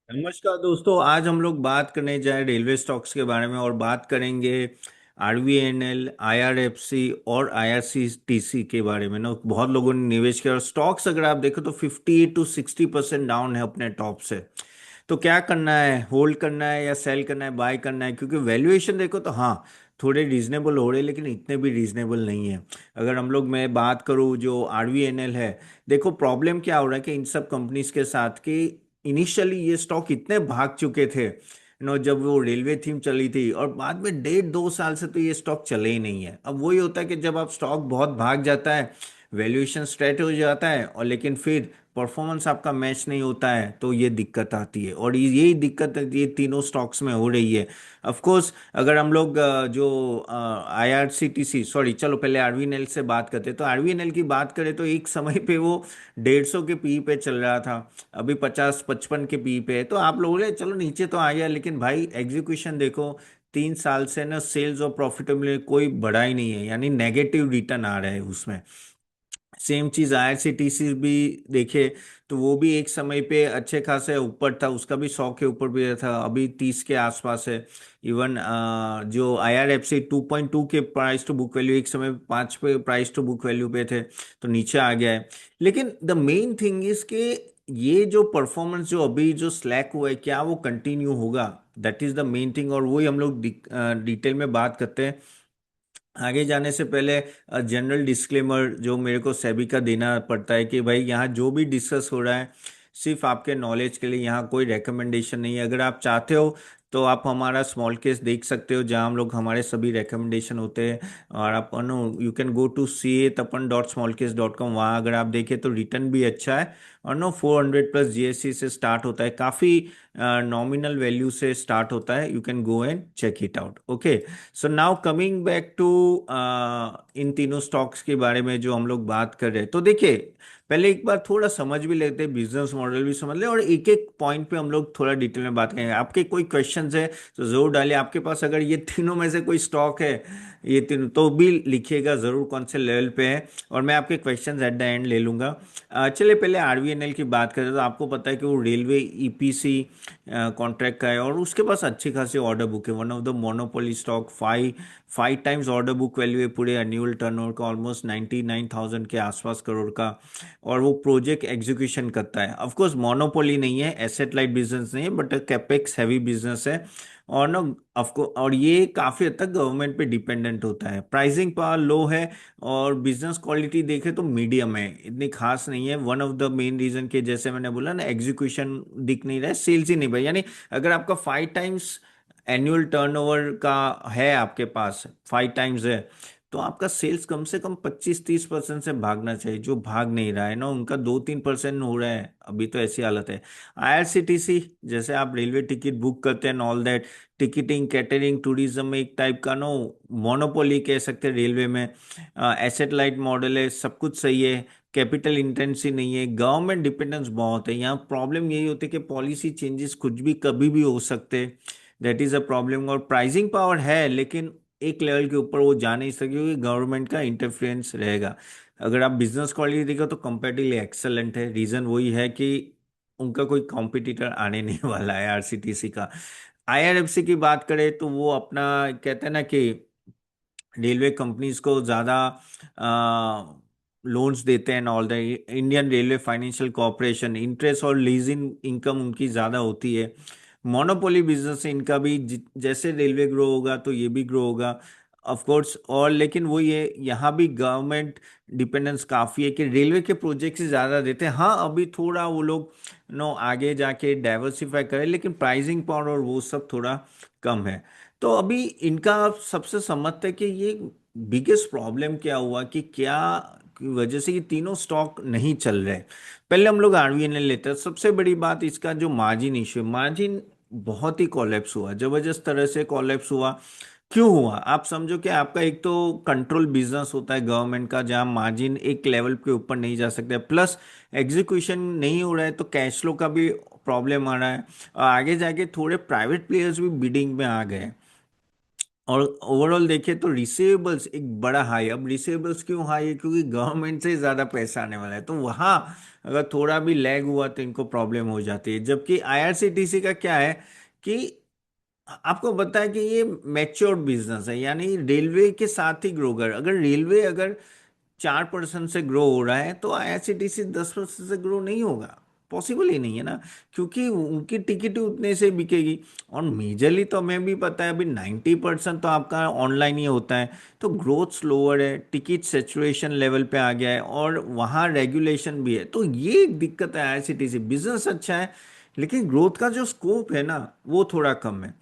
नमस्कार दोस्तों। आज हम लोग बात करने जा रहे रेलवे स्टॉक्स के बारे में और बात करेंगे आरवीएनएल, आईआरएफसी और आईआरसीटीसी के बारे में ना। बहुत लोगों ने निवेश किया और स्टॉक्स अगर आप देखो तो 50 to 60% डाउन है अपने टॉप से। तो क्या करना है, होल्ड करना है या सेल करना है, बाय करना है? क्योंकि वैल्यूएशन देखो तो हाँ, थोड़े रीजनेबल हो रहे हैं लेकिन इतने भी रीजनेबल नहीं है। अगर हम लोग मैं बात करूँ जो आरवीएनएल है, देखो प्रॉब्लम क्या हो रहा है कि इन सब कंपनीज के साथ कि इनिशियली ये स्टॉक इतने भाग चुके थे जब वो रेलवे थीम चली थी, और बाद में 1.5 2 साल से तो ये स्टॉक चले ही नहीं है। अब वही होता है कि जब आप स्टॉक बहुत भाग जाता है, वैल्यूएशन स्ट्रेट हो जाता है और लेकिन फिर परफॉर्मेंस आपका मैच नहीं होता है, तो ये दिक्कत आती है। और यही दिक्कत ये तीनों स्टॉक्स में हो रही है। ऑफ कोर्स अगर हम लोग जो आईआरसीटीसी, सॉरी चलो पहले आरवीएनएल से बात करते हैं, तो आरवीएनएल की बात करें तो एक समय पे वो 150 के पी पे चल रहा था। अभी 50 55 के पी पे है। तो आप लोग बोले चलो नीचे तो आ गया, लेकिन भाई एग्जीक्यूशन देखो, 3 साल से ना सेल्स और प्रॉफिटेबिलिटी कोई बढ़ा ही नहीं है, यानी नेगेटिव रिटर्न आ रहा है उसमें। सेम चीज आईआरसीटीसी भी देखे तो वो भी एक समय पे अच्छे खासे ऊपर था, उसका भी 100 के ऊपर भी था, अभी 30 के आसपास है। इवन जो आईआरएफसी 2.2 के प्राइस टू बुक वैल्यू, एक समय 5 पे प्राइस टू बुक वैल्यू पे थे, तो नीचे आ गया है। लेकिन द मेन थिंग इज के ये जो परफॉर्मेंस जो अभी जो स्लैक हुआ है, क्या वो कंटिन्यू होगा? That is the main thing, और वही हम लोग डिटेल में बात करते हैं। आगे जाने से पहले जनरल डिस्क्लेमर जो मेरे को सेबी का देना पड़ता है कि भाई यहाँ जो भी डिस्कस हो रहा है सिर्फ आपके नॉलेज के लिए, यहाँ कोई रिकमेंडेशन नहीं है। अगर आप चाहते हो तो आप हमारा स्मॉल केस देख सकते हो जहाँ हम लोग हमारे सभी रिकमेंडेशन होते हैं। और आप know you can go to see a Tapan dot small case dot com, वहाँ अगर आप देखें तो रिटर्न भी अच्छा है। और नो 400 प्लस जीएससी से स्टार्ट होता है, काफ़ी नॉमिनल वैल्यू से स्टार्ट होता है। You can go and check it out. Okay, so now coming back to इन तीनों स्टॉक्स के बारे में जो हम लोग बात कर रहे हैं, तो देखिए पहले एक बार थोड़ा समझ भी लेते हैं, बिजनेस मॉडल भी समझ ले, और एक एक पॉइंट पे हम लोग थोड़ा डिटेल में बात करेंगे। आपके कोई क्वेश्चंस है तो जरूर डालिए। आपके पास अगर ये तीनों में से कोई स्टॉक है, ये तीनों तो भी लिखिएगा जरूर कौन से लेवल पे है, और मैं आपके क्वेश्चंस एट द एंड ले लूंगा। चलिए पहले आरवीएनएल की बात करें तो आपको पता है कि वो रेलवे ईपीसी कॉन्ट्रैक्ट का है और उसके पास अच्छी खासी ऑर्डर बुक है। One of the monopoly stock, five five times order book value है पूरे एनुअल टर्नओवर का, ऑलमोस्ट 99,000 के आसपास करोड़ का। और वो प्रोजेक्ट एग्जीक्यूशन करता है। ऑफ कोर्स मोनोपोली नहीं है, एसेट लाइट बिजनेस नहीं है, बट कैपेक्स हैवी बिजनेस है। और ना ऑफकोर्स, और ये काफी हद तक गवर्नमेंट पे डिपेंडेंट होता है। प्राइसिंग पावर लो है और बिजनेस क्वालिटी देखे तो मीडियम है, इतनी खास नहीं है। One of the main reason के जैसे मैंने बोला ना, एग्जीक्यूशन दिख नहीं रहा है, सेल्स ही नहीं भाई। यानी अगर आपका 5 टाइम्स एनुअल टर्नओवर का है, आपके पास 5 टाइम्स है, तो आपका सेल्स कम से कम 25 30% से भागना चाहिए। जो भाग नहीं रहा है ना, उनका 2 3% हो रहा है, अभी तो ऐसी हालत है। आईआरसीटीसी, जैसे आप रेलवे टिकट बुक करते हैं all that, ticketing catering tourism में एक टाइप का नो मोनोपोली कह सकते हैं रेलवे में। एसेट लाइट मॉडल है, सब कुछ सही है, कैपिटल इंटेंसिव नहीं है, गवर्नमेंट डिपेंडेंस बहुत है। यहाँ प्रॉब्लम यही होती है कि पॉलिसी चेंजेस कुछ भी कभी भी हो सकते, दैट इज अ प्रॉब्लम। और प्राइसिंग पावर है लेकिन एक लेवल के ऊपर वो जा नहीं सके क्योंकि गवर्नमेंट का इंटरफेरेंस रहेगा। अगर आप बिजनेस क्वालिटी देखो तो कंपेटिवली एक्सेलेंट है। रीजन वही है कि उनका कोई कॉम्पिटिटर आने नहीं वाला है आरसीटीसी का। आईआरएफसी की बात करें तो वो अपना कहते हैं ना कि रेलवे कंपनीज को ज़्यादा लोन्स देते हैं all the Indian railway financial corporation, interest और लीजिंग इनकम उनकी ज़्यादा होती है। मोनोपोली बिजनेस है इनका भी, जैसे रेलवे ग्रो होगा तो ये भी ग्रो होगा ऑफ कोर्स। और लेकिन वो ये यहाँ भी गवर्नमेंट डिपेंडेंस काफ़ी है कि रेलवे के प्रोजेक्ट से ज़्यादा देते हैं। हाँ अभी थोड़ा वो लोग नो आगे जाके डाइवर्सिफाई करें, लेकिन प्राइसिंग पावर और वो सब थोड़ा कम है। तो अभी इनका सबसे सम्मत है कि ये बिगेस्ट प्रॉब्लम क्या हुआ कि क्या की वजह से ये तीनों स्टॉक नहीं चल रहे। पहले हम लोग आरवीएनएल लेते हैं। सबसे बड़ी बात इसका जो मार्जिन इश्यू, मार्जिन बहुत ही कोलैप्स हुआ, जबरदस्त तरह से कोलैप्स हुआ। क्यों हुआ? आप समझो कि आपका एक तो कंट्रोल बिजनेस होता है गवर्नमेंट का, जहां मार्जिन एक लेवल के ऊपर नहीं जा सकते, प्लस एग्जीक्यूशन नहीं हो रहा है तो कैश फ्लो का भी प्रॉब्लम आ रहा है। और आगे जाके थोड़े प्राइवेट प्लेयर्स भी बिडिंग में आ गए। और ओवरऑल देखें तो रिसीवेबल्स एक बड़ा हाई। अब रिसीवेबल्स क्यों हाई है? क्योंकि गवर्नमेंट से ज़्यादा पैसा आने वाला है, तो वहाँ अगर थोड़ा भी लैग हुआ तो इनको प्रॉब्लम हो जाती है। जबकि आईआरसीटीसी का क्या है कि आपको पता है कि ये मैच्योर बिजनेस है, यानी रेलवे के साथ ही ग्रो कर, अगर रेलवे अगर 4% से ग्रो हो रहा है तो आईआरसीटीसी 10% से ग्रो नहीं होगा। पॉसिबल ही नहीं है ना, क्योंकि उनकी टिकट ही उतने से बिकेगी। और मेजरली तो हमें भी पता है अभी 90% तो आपका ऑनलाइन ही होता है, तो ग्रोथ स्लोअर है, टिकट सेचुरेशन लेवल पे आ गया है, और वहाँ रेगुलेशन भी है। तो ये एक दिक्कत है आईआरसीटीसी। बिजनेस अच्छा है लेकिन ग्रोथ का जो स्कोप है ना वो थोड़ा कम है।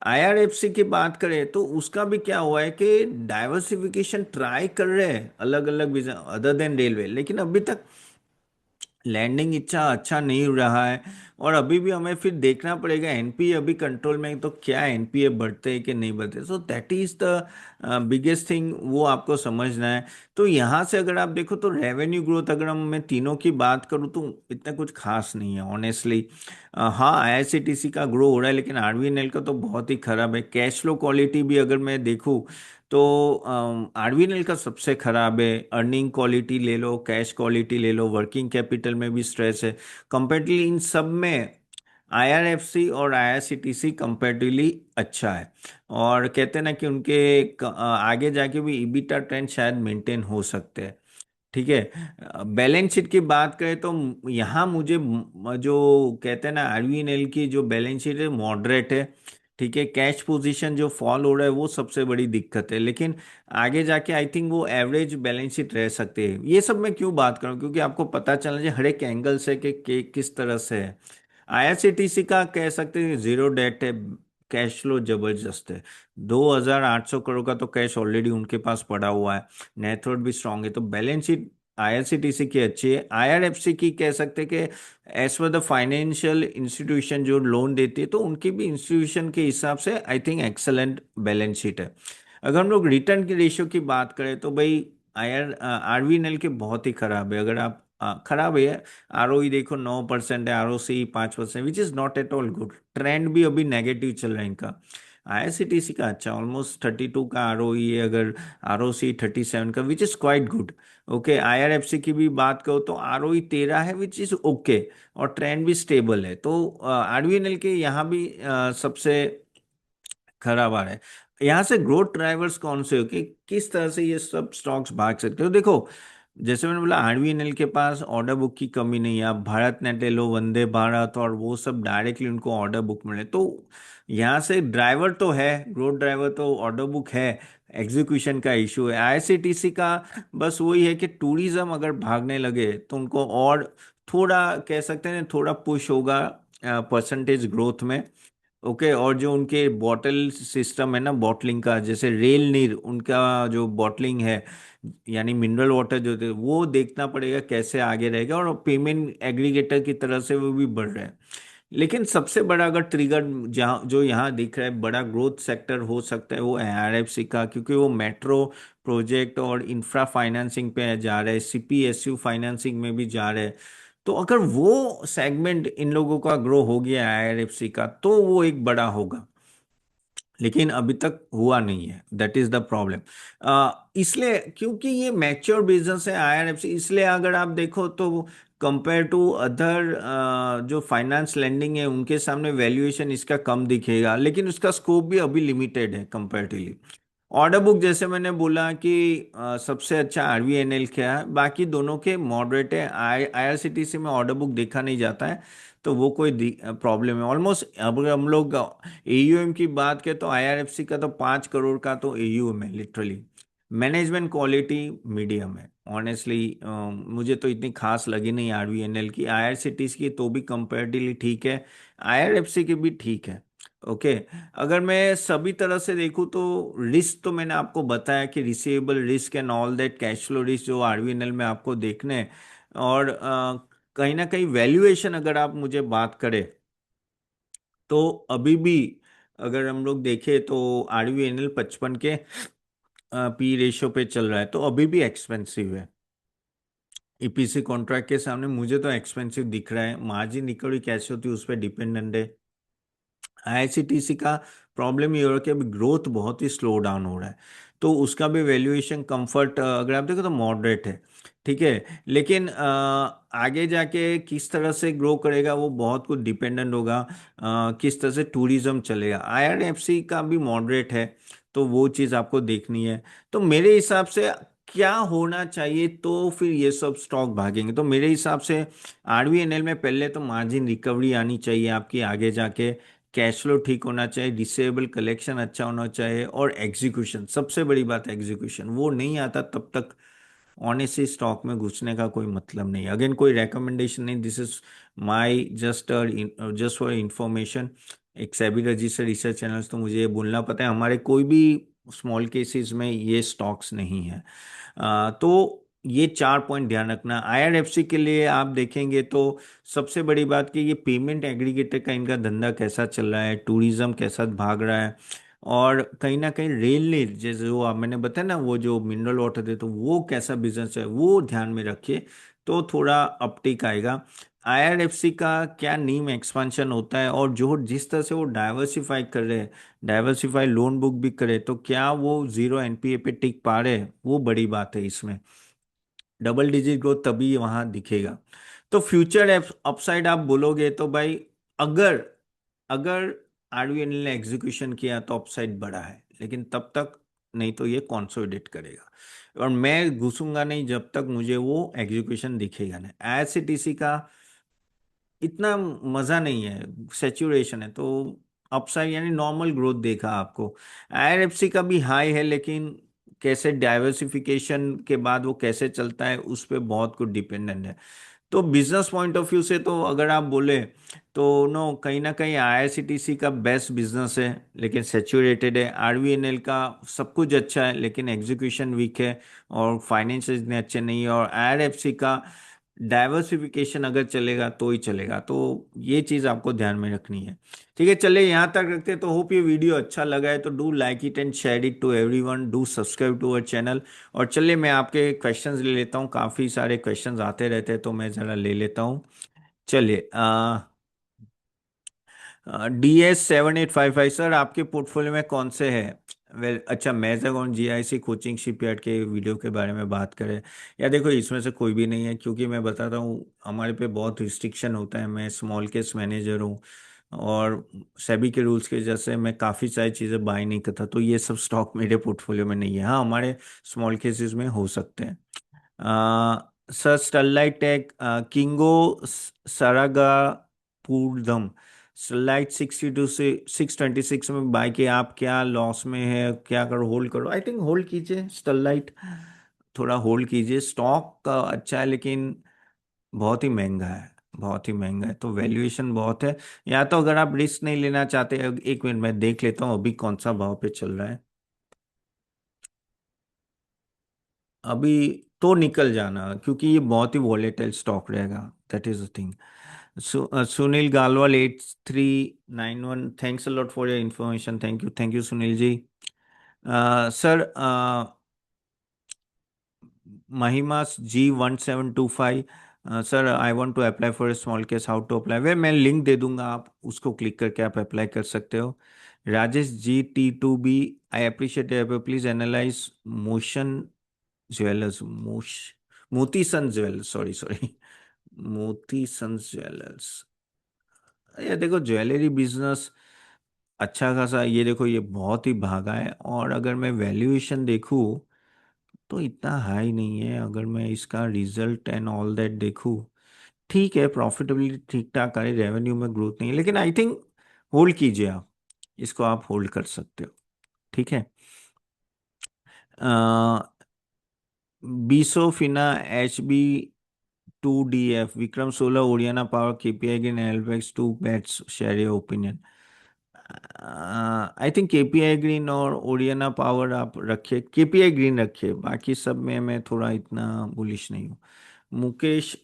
आईआरएफसी की बात करें तो उसका भी क्या हुआ है कि डाइवर्सिफिकेशन ट्राई कर रहे हैं अलग अलग बिजनेस अदर देन रेलवे, लेकिन अभी तक लैंडिंग इच्छा अच्छा नहीं रहा है। और अभी भी हमें फिर देखना पड़ेगा एनपीए अभी कंट्रोल में है, तो क्या एनपीए बढ़ते हैं कि नहीं बढ़ते। So that is the biggest thing, वो आपको समझना है। तो यहाँ से अगर आप देखो तो रेवेन्यू ग्रोथ अगर हम मैं तीनों की बात करूँ तो इतना कुछ खास नहीं है ऑनेस्टली। हाँ आईआरसीटीसी का ग्रो हो रहा है लेकिन आरवीएनएल का तो बहुत ही खराब है। कैश फ्लो क्वालिटी भी अगर मैं देखूँ तो आरवीएनएल का सबसे खराब है। अर्निंग क्वालिटी ले लो, कैश क्वालिटी ले लो, वर्किंग कैपिटल में भी स्ट्रेस है। कंपेरेटिवली इन सब में आईआरएफसी और आईआरसीटीसी कंपेरेटिवली अच्छा है। और कहते हैं ना कि उनके आगे जाके भी ईबिटा ट्रेंड शायद मेंटेन हो सकते हैं। ठीक है, बैलेंस शीट की बात करें तो यहाँ मुझे जो कहते हैं ना आरवीएनएल की जो बैलेंस शीट है मॉडरेट है। ठीक है, कैश पोजीशन जो फॉल हो रहा है वो सबसे बड़ी दिक्कत है, लेकिन आगे जाके आई थिंक वो एवरेज बैलेंस शीट रह सकते हैं। ये सब मैं क्यों बात करूं, क्योंकि आपको पता चलना चाहिए हर एक एंगल से कि किस तरह से है। आईआरसीटीसी का कह सकते हैं जीरो डेट है, कैश फ्लो जबरदस्त है। 2,800 करोड़ का तो कैश ऑलरेडी उनके पास पड़ा हुआ है। नेटवर्थ भी स्ट्रांग है, तो बैलेंस शीट आईआरसीटीसी की अच्छी है। आईआरएफसी की कह सकते हैं कि एज पर द फाइनेंशियल इंस्टीट्यूशन जो लोन देती है तो उनकी भी इंस्टीट्यूशन के हिसाब से I think excellent balance sheet है। अगर हम लोग रिटर्न की रेशियो की बात करें तो भाई आरवीएनएल के बहुत ही खराब है। अगर आप खराब है, आरओई देखो 9% है, ROC 5%, which is not at all good. Trend भी अभी नेगेटिव चल रहा है इनका। आईआरसीटीसी का अच्छा ऑलमोस्ट 32 का आरओई है, अगर आरओसी 37 का, which is quite good. Okay, IRFC की भी बात करो तो आरओई 13 है, विच इज ओके, और ट्रेंड भी स्टेबल है। तो आरवीएनएल के यहाँ भी सबसे खराब आ रहा है। यहाँ से ग्रोथ ड्राइवर्स कौन से हो कि किस तरह से ये सब स्टॉक्स भाग सकते हो? देखो, जैसे मैंने बोला आरवीएनएल के पास ऑर्डर बुक की कमी नहीं है। आप भारत नेट ले लो, वंदे भारत और वो सब डायरेक्टली उनको ऑर्डर बुक मिले, तो यहाँ से ड्राइवर तो है, ग्रोथ ड्राइवर तो ऑर्डर बुक है। एग्जीक्यूशन का इशू है आईआरसीटीसी का। बस वही है कि टूरिज्म अगर भागने लगे तो उनको और थोड़ा कह सकते हैं थोड़ा पुश होगा परसेंटेज ग्रोथ में। ओके, और जो उनके बॉटल सिस्टम है ना बॉटलिंग का, जैसे रेल नीर उनका जो बॉटलिंग है, यानी मिनरल वाटर जो थे, वो देखना पड़ेगा कैसे आगे रहेगा। और पेमेंट एग्रीगेटर की तरह से वो भी बढ़ रहे हैं। लेकिन सबसे बड़ा अगर ट्रिगर जहाँ जो यहाँ दिख रहा है बड़ा ग्रोथ सेक्टर हो सकता है वो है आरएफसी का, क्योंकि वो मेट्रो प्रोजेक्ट और इंफ्रा फाइनेंसिंग पे जा रहे हैं, सीपीएसयू फाइनेंसिंग में भी जा रहे हैं। तो अगर वो सेगमेंट इन लोगों का ग्रो हो गया आईआरएफसी का तो वो एक बड़ा होगा, लेकिन अभी तक हुआ नहीं है। That is the problem. इसलिए क्योंकि ये मैच्योर बिजनेस है आईआरएफसी, इसलिए अगर आप देखो तो कंपेयर टू अदर जो फाइनेंस लेंडिंग है उनके सामने वैल्यूएशन इसका कम दिखेगा, लेकिन उसका स्कोप भी अभी लिमिटेड है कंपेरेटिवली। ऑर्डर बुक जैसे मैंने बोला कि सबसे अच्छा आरवीएनएल क्या है, बाकी दोनों के मॉडरेट है। आईआरसीटीसी में ऑर्डर बुक देखा नहीं जाता है, तो वो कोई प्रॉब्लम है ऑलमोस्ट। अब अगर हम लोग एयूएम की बात करें तो आईआरएफसी का तो 5 करोड़ का तो एयूएम है लिटरली। मैनेजमेंट क्वालिटी मीडियम है ऑनेस्टली। मुझे तो इतनी खास लगी नहीं आरवीएनएल की। आईआरसीटीसी की तो भी कंपेरेटिवली ठीक है, आईआरएफसी की भी ठीक है। ओके, अगर मैं सभी तरह से देखूं तो रिस्क तो मैंने आपको बताया कि receivable risk and all that, cash flow risk जो आरवीएनएल में आपको देखने हैं। और कहीं ना कहीं वैल्यूएशन अगर आप मुझे बात करें तो अभी भी अगर हम लोग देखें तो आरवीएनएल 55 के पी रेशियो पे चल रहा है, तो अभी भी एक्सपेंसिव है। ईपीसी कॉन्ट्रैक्ट के सामने मुझे तो एक्सपेंसिव दिख रहा है। मार्जिन रिकवरी कैसे होती है उस पर डिपेंडेंट है। आईआरसीटीसी का प्रॉब्लम ये हो रहा है कि अभी ग्रोथ बहुत ही स्लो डाउन हो रहा है, तो उसका भी वैल्यूएशन कंफर्ट अगर आप देखो तो मॉडरेट है। ठीक है, लेकिन आगे जाके किस तरह से ग्रो करेगा वो बहुत कुछ डिपेंडेंट होगा, किस तरह से टूरिज्म चलेगा। आईआरएफसी का भी मॉडरेट है, तो वो चीज़ आपको देखनी है। तो मेरे हिसाब से क्या होना चाहिए तो फिर ये सब स्टॉक भागेंगे, तो मेरे हिसाब से आरवीएनएल में पहले तो मार्जिन रिकवरी आनी चाहिए आपकी आगे जाके, कैश फ्लो ठीक होना चाहिए, रिसीवेबल कलेक्शन अच्छा होना चाहिए, और एग्जीक्यूशन, सबसे बड़ी बात है एग्जीक्यूशन, वो नहीं आता तब तक ऑनेस्टली स्टॉक में घुसने का कोई मतलब नहीं। अगेन कोई रेकमेंडेशन नहीं, this is my just for information. एक सेबी रजिस्टर्ड रिसर्च चैनल्स, तो मुझे ये बोलना पता है हमारे कोई भी स्मॉल केसेस में ये स्टॉक्स नहीं है। तो ये 4 पॉइंट ध्यान रखना। आईआरएफसी के लिए आप देखेंगे तो सबसे बड़ी बात कि ये पेमेंट एग्रीगेटर का इनका धंधा कैसा चल रहा है, टूरिज्म कैसा भाग रहा है, और कहीं ना कहीं रेल ने, जैसे वो आप मैंने बताया ना, वो जो मिनरल वाटर थे, तो वो कैसा बिजनेस है वो ध्यान में रखिए, तो थोड़ा अपटिक आएगा। आईआरएफसी का क्या नीम एक्सपांशन होता है, और जो जिस तरह से वो डाइवर्सिफाई कर रहे हैं, डाइवर्सिफाई लोन बुक भी करे, तो क्या वो जीरो एनपीए पे टिक पा रहे हैं, वो बड़ी बात है इसमें। डबल डिजिट ग्रोथ तभी वहां दिखेगा। तो फ्यूचर अपसाइड आप बोलोगे तो भाई, अगर अगर आरवीएनएल ने एग्जीक्यूशन किया तो अपसाइड बड़ा है, लेकिन तब तक नहीं तो ये कॉन्सोलिडेट करेगा, और मैं घुसूंगा नहीं जब तक मुझे वो एग्जीक्यूशन दिखेगा नहीं। आईआरसीटीसी का इतना मजा नहीं है, सेचुरेशन है, तो अपसाइड यानी नॉर्मल ग्रोथ देखा आपको। आईआरएफसी का भी हाई है, लेकिन कैसे डाइवर्सिफिकेशन के बाद वो कैसे चलता है उस पर बहुत कुछ डिपेंडेंट है। तो बिजनेस पॉइंट ऑफ व्यू से तो अगर आप बोले तो नो, कहीं ना कहीं आईआरसीटीसी का बेस्ट बिजनेस है, लेकिन सेचुरेटेड है। आरवीएनएल का सब कुछ अच्छा है, लेकिन एग्जीक्यूशन वीक है, और फाइनेंस इतने अच्छे नहीं है। और आईआरएफसी का डाइवर्सिफिकेशन अगर चलेगा तो ही चलेगा, तो ये चीज़ आपको ध्यान में रखनी है। ठीक है, चलिए यहाँ तक रखते हैं। तो होप ये वीडियो अच्छा लगा है तो do like it and share it to everyone, do subscribe to our channel. और चलिए मैं आपके क्वेश्चंस ले लेता हूँ, काफ़ी सारे क्वेश्चंस आते रहते हैं, तो मैं ज़रा ले लेता हूँ। चलिए, DS7855 सर, आपके पोर्टफोलियो में कौन से हैं? वेल, अच्छा, मैजागॉन जीआईसी कोचिंग शिपयार्ड के वीडियो के बारे में बात करें, या देखो इसमें से कोई भी नहीं है, क्योंकि मैं बताता हूँ हमारे पे बहुत रिस्ट्रिक्शन होता है, मैं स्मॉल केस मैनेजर हूँ, और सेबी के रूल्स के जैसे मैं काफ़ी सारी चीज़ें बाय नहीं करता, तो ये सब स्टॉक मेरे पोर्टफोलियो में नहीं है। हाँ, हमारे स्मॉल केसेस में हो सकते हैं। सर, स्टरलाइट टेक, किंगो, सरागा पूर्धम, स्लाइड 62 से 626 में बाय किया, आप क्या लॉस में है, क्या करो, होल्ड करो? आई थिंक होल्ड कीजिए स्टरलाइट, थोड़ा होल्ड कीजिए। स्टॉक का अच्छा है, लेकिन बहुत ही महंगा है, बहुत ही महंगा है, तो वैल्यूएशन बहुत है। या तो अगर आप रिस्क नहीं लेना चाहते, एक मिनट मैं देख लेता हूँ अभी कौन सा भाव पे चल रहा है। अभी तो निकल जाना, क्योंकि ये बहुत ही वॉलेटाइल स्टॉक रहेगा, that is the thing. Sunil Galwal 8391, thanks a lot for your information, thank you Sunil ji. Sir, Mahima G1725, sir I want to apply for a small case, how to apply? वे मैं लिंक दे दूंगा, आप उसको क्लिक करके आप अप्लाई कर सकते हो। Rajesh G T2B, I appreciate, please analyse motion jewellers, मोती सन ज्वेलर्स, सॉरी सॉरी, मोती सन ज्वेलर्स। ये देखो ज्वेलरी बिजनेस अच्छा खासा, ये देखो ये बहुत ही भागा है, और अगर मैं वैल्यूएशन देखूं तो इतना हाई नहीं है। अगर मैं इसका रिजल्ट एंड ऑल दैट देखूं, ठीक है, प्रॉफिटेबिलिटी ठीक ठाक आ रही, रेवेन्यू में ग्रोथ नहीं है, लेकिन आई थिंक होल्ड कीजिए आप, इसको आप होल्ड कर सकते हो। ठीक है। बीसोफिना, HB2DF, Vikram solar, Oriana power, KPI green, एल्वेक्स, two bets, share your opinion. I think KPI green और ओरियाना पावर आप रखिए, केपीआई ग्रीन रखिए, बाकी सब में मैं थोड़ा इतना बुलिश नहीं हूँ। Mukesh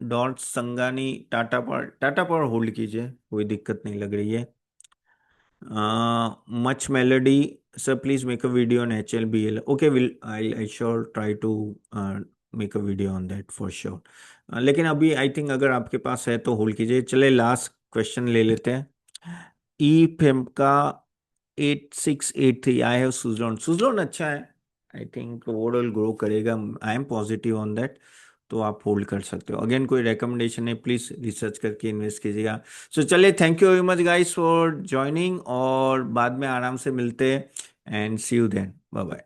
dot Sangani, Tata power hold कीजिए, कोई दिक्कत नहीं लग रही है। Much melody, sir please make a video on HLBL, okay, will I sure try to make a video on that for sure, लेकिन अभी आई थिंक अगर आपके पास है तो होल्ड कीजिए। चले लास्ट क्वेश्चन ले लेते हैं। ई फेम का 8683, आई हैव सुजलॉन। सुजलॉन अच्छा है, आई थिंक ओवरऑल ग्रो करेगा, I am positive on that. तो आप होल्ड कर सकते हो। अगेन कोई रिकमेंडेशन है, प्लीज रिसर्च करके इन्वेस्ट कीजिएगा। सो चलिए, thank you very much guys for joining, और बाद में आराम से मिलते हैं, and see you then, bye bye.